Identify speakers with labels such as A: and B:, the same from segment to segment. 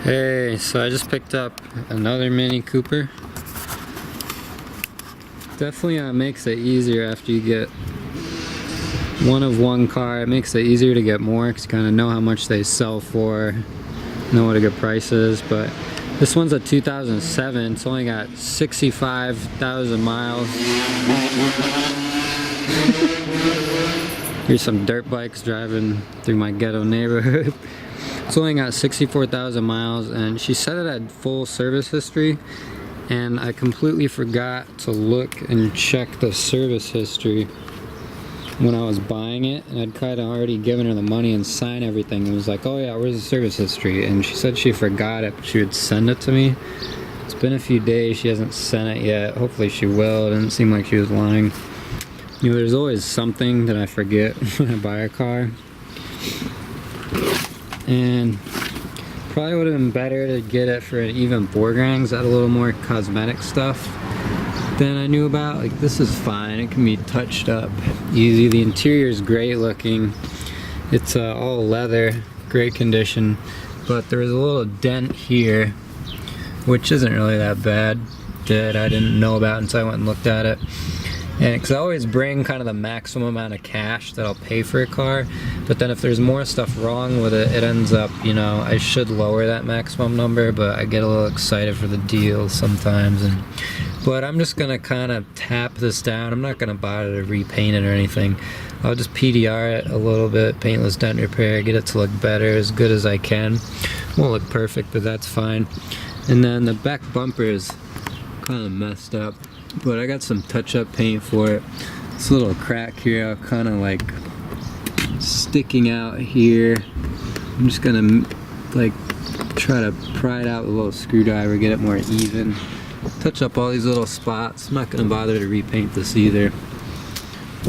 A: Hey, so I just picked up another Mini Cooper. Definitely makes it easier after you get one of one car. It makes it easier to get more because you kind of know how much they sell for, know what a good price is. But this one's a 2007. It's only got 65,000 miles. Here's some dirt bikes driving through my ghetto neighborhood. It's only got 64,000 miles, and she said it had full service history, and I completely forgot to look and check the service history when I was buying it, and I'd kind of already given her the money and signed everything. It was like, oh yeah, where's the service history? And she said she forgot it, but she would send it to me. It's been a few days, she hasn't sent it yet. Hopefully she will. It didn't seem like she was lying. You know, there's always something that I forget when I buy a car. And probably would have been better to get it for an even Borgrangs that had a little more cosmetic stuff than I knew about. Like, this is fine, it can be touched up easy. The interior is great looking. It's all leather, great condition, but there was a little dent here, which isn't really that bad, that I didn't know about until I went and looked at it. And because I always bring kind of the maximum amount of cash that I'll pay for a car, but then if there's more stuff wrong with it, it ends up, you know, I should lower that maximum number, but I get a little excited for the deal sometimes. But I'm just gonna kind of tap this down. I'm not gonna bother to repaint it or anything. I'll just PDR it a little bit, paintless dent repair, get it to look better, as good as I can. Won't look perfect, but that's fine. And then the back bumper is kind of messed up, but I got some touch-up paint for it. This little crack here, kind of like sticking out here. I'm just gonna like try to pry it out with a little screwdriver, get it more even. Touch up all these little spots. I'm not gonna bother to repaint this either.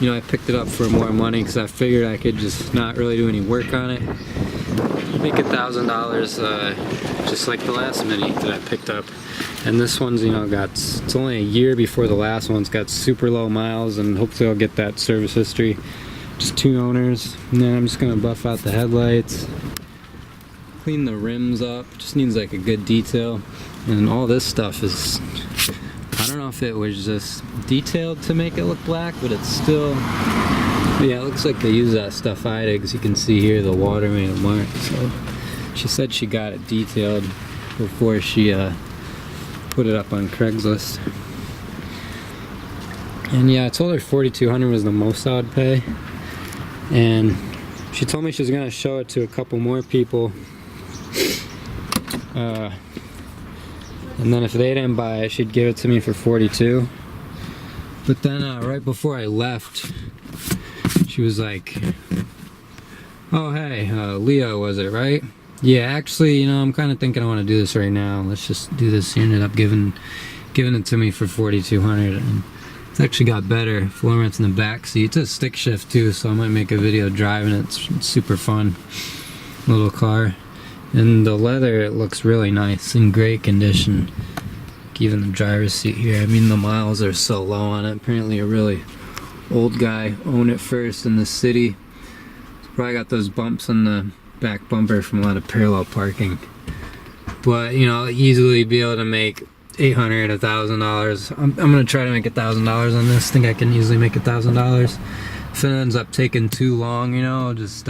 A: You know, I picked it up for more money because I figured I could just not really do any work on it. Make $1,000 just like the last Mini that I picked up. And this one's, you know, it's only a year before the last one's got super low miles, and hopefully I'll get that service history. Just 2 owners. And then I'm just gonna buff out the headlights, clean the rims up, just needs like a good detail. And all this stuff is, I don't know if it was just detailed to make it look black, but it's still, yeah, it looks like they use that stuff I did, because you can see here the water made a mark. So she said she got it detailed before she put it up on Craigslist. And yeah, I told her $4,200 was the most I would pay, and she told me she was gonna show it to a couple more people, and then if they didn't buy it, she'd give it to me for $42. But then right before I left, she was like, oh hey, Leo, was it, right? Yeah, actually, you know, I'm kind of thinking I want to do this right now. Let's just do this. She ended up giving it to me for $4,200, and it's actually got better. Floor mats in the back seat. It's a stick shift too, so I might make a video driving it. It's super fun little car. And the leather, it looks really nice, in great condition. Even the driver's seat here, I mean, the miles are so low on it. Apparently a really old guy owned it first in the city. Probably got those bumps on the back bumper from a lot of parallel parking. But, you know, I'll easily be able to make $800, $1,000. I'm gonna try to make $1,000 on this. I think I can easily make $1,000. If it ends up taking too long, you know, I'll just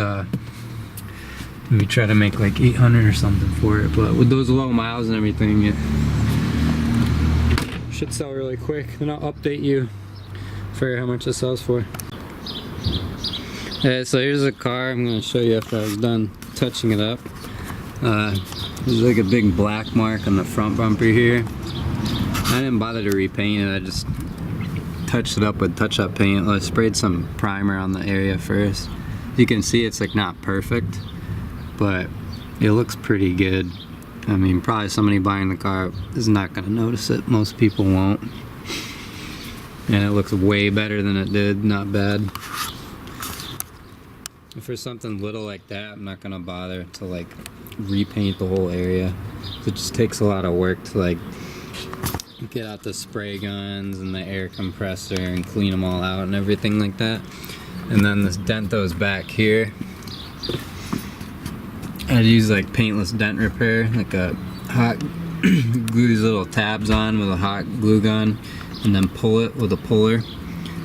A: maybe try to make like 800 or something for it. But with those low miles and everything, it should sell really quick. Then I'll update you for how much it sells for. Okay, so here's the car. I'm going to show you after I was done touching it up. There's like a big black mark on the front bumper here. I didn't bother to repaint it. I just touched it up with touch-up paint. I sprayed some primer on the area first. You can see it's like not perfect, but it looks pretty good. I mean, probably somebody buying the car is not going to notice it. Most people won't. And it looks way better than it did. Not bad. For something little like that, I'm not going to bother to like repaint the whole area. It just takes a lot of work to like get out the spray guns and the air compressor and clean them all out and everything like that. And then this dent goes back here. I I'd use like paintless dent repair, like a hot glue these little tabs on with a hot glue gun, and then pull it with a puller.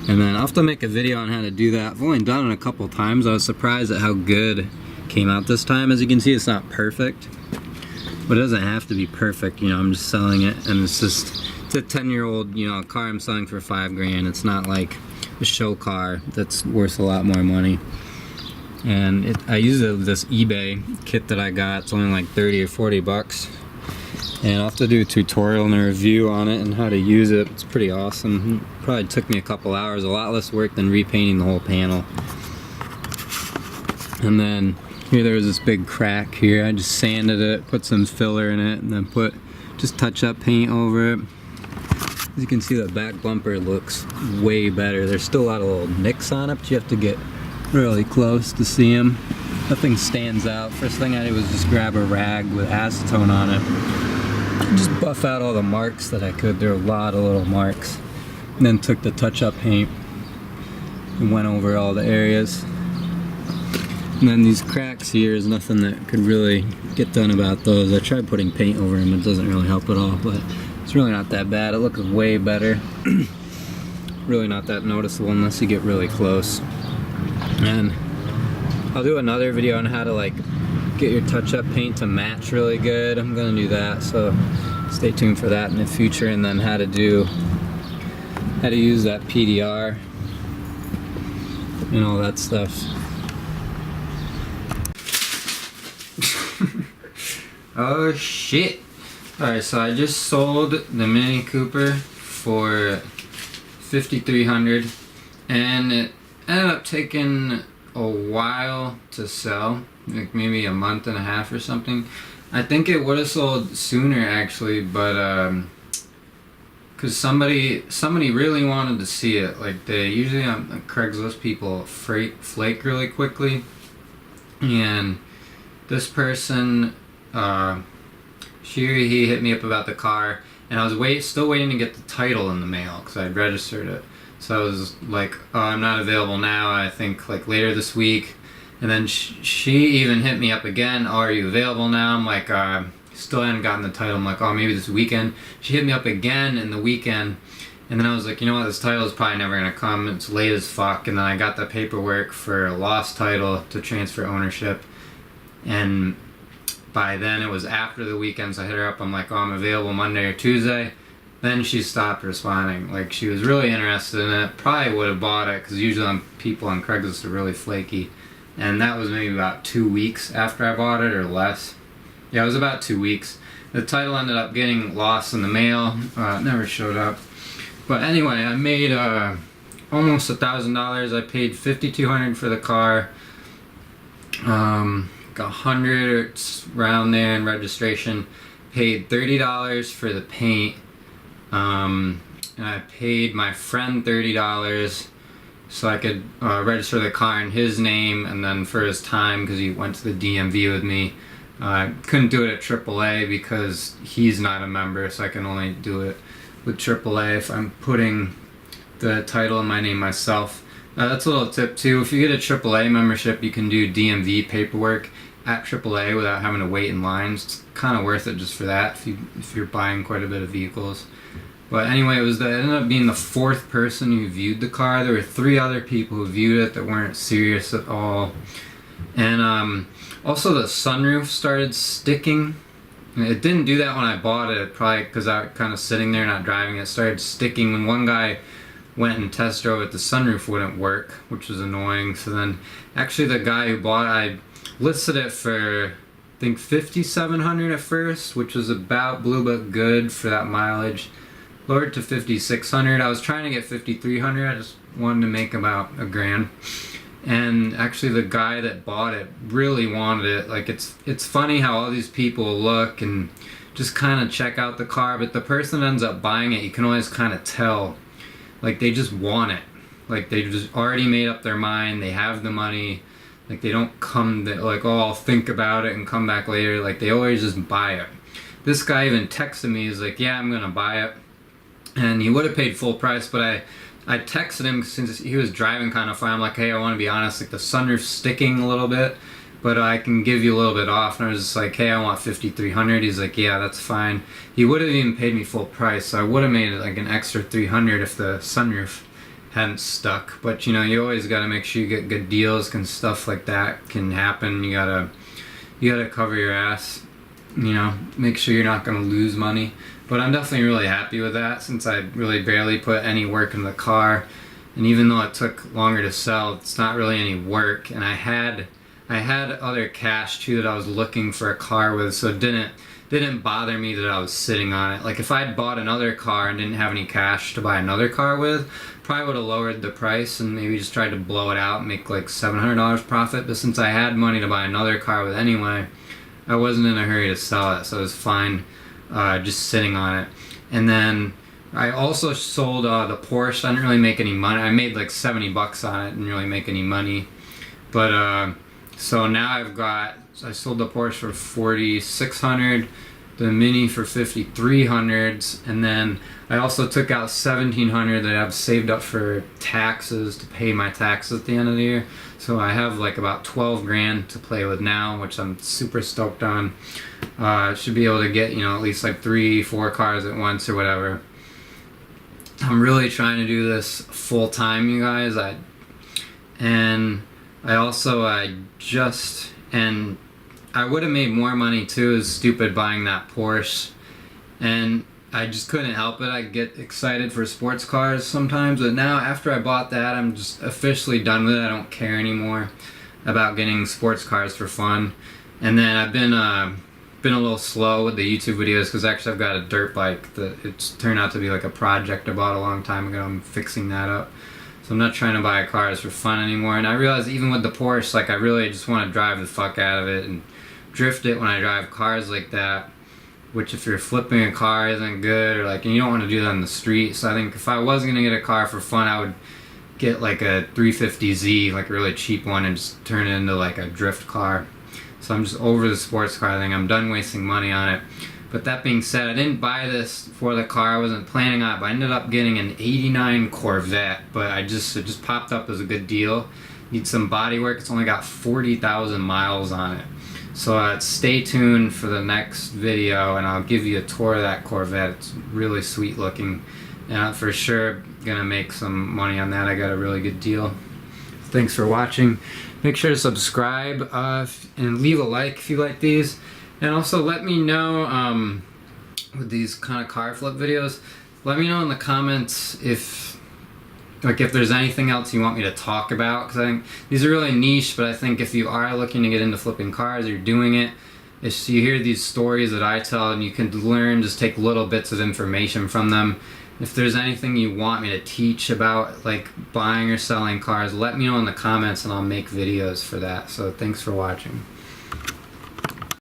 A: And then I'll have to make a video on how to do that. I've only done it a couple times. I was surprised at how good it came out this time. As you can see, it's not perfect, but it doesn't have to be perfect. You know, I'm just selling it, and it's a 10-year-old, you know, car I'm selling for $5,000. It's not like a show car that's worth a lot more money. And I use this eBay kit that I got. It's only like 30 or 40 bucks. And I'll have to do a tutorial and a review on it and how to use it. It's pretty awesome. It probably took me a couple hours, a lot less work than repainting the whole panel. And then here there was this big crack here. I just sanded it, put some filler in it, and then put just touch-up paint over it. As you can see, the back bumper looks way better. There's still a lot of little nicks on it, but you have to get really close to see them. Nothing stands out. First thing I did was just grab a rag with acetone on it. Just buff out all the marks that I could. There are a lot of little marks. And then took the touch-up paint and went over all the areas. And then these cracks here is nothing that could really get done about those. I tried putting paint over them. It doesn't really help at all, but it's really not that bad. It looks way better. Really not that noticeable unless you get really close. And I'll do another video on how to like get your touch-up paint to match really good. I'm gonna do that, so stay tuned for that in the future. And then how to use that PDR and all that stuff. Oh shit. Alright, so I just sold the Mini Cooper for $5,300, and it ended up taking a while to sell, like maybe a month and a half or something. I think it would have sold sooner actually, but because somebody really wanted to see it. Like, they usually on Craigslist people flake really quickly, and this person he hit me up about the car, and I was still waiting to get the title in the mail because I'd registered it. So I was like, oh, I'm not available now, I think like later this week. And then she even hit me up again, oh, are you available now? I'm like, still hadn't gotten the title. I'm like, oh, maybe this weekend. She hit me up again in the weekend, and then I was like, you know what, this title is probably never gonna come, it's late as fuck. And then I got the paperwork for a lost title to transfer ownership, and by then it was after the weekend, so I hit her up. I'm like, oh, I'm available Monday or Tuesday. Then she stopped responding. Like, she was really interested in it. Probably would have bought it, because usually people on Craigslist are really flaky. And that was maybe about 2 weeks after I bought it, or less. Yeah, it was about 2 weeks. The title ended up getting lost in the mail. It never showed up. But anyway, I made almost $1,000. I paid $5,200 for the car. $100 around there in registration. Paid $30 for the paint. And I paid my friend $30 so I could register the car in his name, and then for his time, because he went to the DMV with me. I couldn't do it at AAA because he's not a member, so I can only do it with AAA if I'm putting the title in my name myself. That's a little tip too. If you get a AAA membership, you can do DMV paperwork at AAA without having to wait in lines. It's kind of worth it just for that if you're buying quite a bit of vehicles. But anyway, it ended up being the 4th person who viewed the car. There were 3 other people who viewed it that weren't serious at all. And also the sunroof started sticking. It didn't do that when I bought it, probably because I was kind of sitting there not driving. It started sticking. When one guy went and test drove it, the sunroof wouldn't work, which was annoying. So then actually the guy who bought it, I listed it for, I think, $5,700 at first, which was about blue but good for that mileage. Lowered to $5,600. I was trying to get $5,300. I just wanted to make about $1,000. And actually the guy that bought it really wanted it. Like, it's funny how all these people look and just kind of check out the car, but the person that ends up buying it, you can always kind of tell, like, they just want it. Like, they just already made up their mind, they have the money. Like, they don't come like, oh, I'll think about it and come back later. Like, they always just buy it. This guy even texted me, he's like, yeah, I'm gonna buy it. And he would have paid full price, but I texted him since he was driving kind of fine. I'm like, hey, I want to be honest, like, the sunroof's sticking a little bit. but I can give you a little bit off. And I was just like, hey, I want 5,300. He's like, yeah, that's fine. He would have even paid me full price, so I would have made it like an extra 300 if the sunroof hadn't stuck. But you know, you always got to make sure you get good deals, because stuff like that can happen. You gotta cover your ass, you know, make sure you're not gonna lose money. But I'm definitely really happy with that, since I really barely put any work in the car. And even though it took longer to sell, it's not really any work. And I had other cash too that I was looking for a car with, so it didn't bother me that I was sitting on it. Like if I'd bought another car and didn't have any cash to buy another car with, probably would have lowered the price and maybe just tried to blow it out and make like $700 profit. But since I had money to buy another car with anyway, I wasn't in a hurry to sell it, so it was fine just sitting on it. And then I also sold the Porsche. I didn't really make any money. I made like 70 bucks on it, didn't really make any money. But so now I sold the Porsche for 4,600, the Mini for 5,300, and then I also took out 1,700 that I've saved up for taxes, to pay my taxes at the end of the year. So I have like about 12 grand to play with now, which I'm super stoked on. Should be able to get, you know, at least like 3-4 cars at once or whatever. I'm really trying to do this full time, you guys. I would have made more money too. It's stupid buying that Porsche, and I just couldn't help it. I get excited for sports cars sometimes, but now after I bought that, I'm just officially done with it. I don't care anymore about getting sports cars for fun. And then I've been a little slow with the YouTube videos, because actually I've got a dirt bike that it's turned out to be like a project I bought a long time ago. I'm fixing that up. So I'm not trying to buy cars for fun anymore. And I realize even with the Porsche, like I really just want to drive the fuck out of it and drift it when I drive cars like that. Which if you're flipping a car isn't good, or like, and you don't want to do that on the street. So I think if I was going to get a car for fun, I would get like a 350Z, like a really cheap one, and just turn it into like a drift car. So I'm just over the sports car thing. I'm done wasting money on it. But that being said, I didn't buy this for the car. I wasn't planning on it, but I ended up getting an 89 Corvette. But it just popped up as a good deal. Needs some body work. It's only got 40,000 miles on it. So stay tuned for the next video, and I'll give you a tour of that Corvette. It's really sweet looking, and I'm for sure gonna make some money on that. I got a really good deal. Thanks for watching. Make sure to subscribe and leave a like if you like these. And also let me know with these kind of car flip videos, let me know in the comments if there's anything else you want me to talk about, because I think these are really niche. But I think if you are looking to get into flipping cars, you're doing it, is you hear these stories that I tell, and you can learn, just take little bits of information from them. If there's anything you want me to teach about, like buying or selling cars, let me know in the comments and I'll make videos for that. So thanks for watching.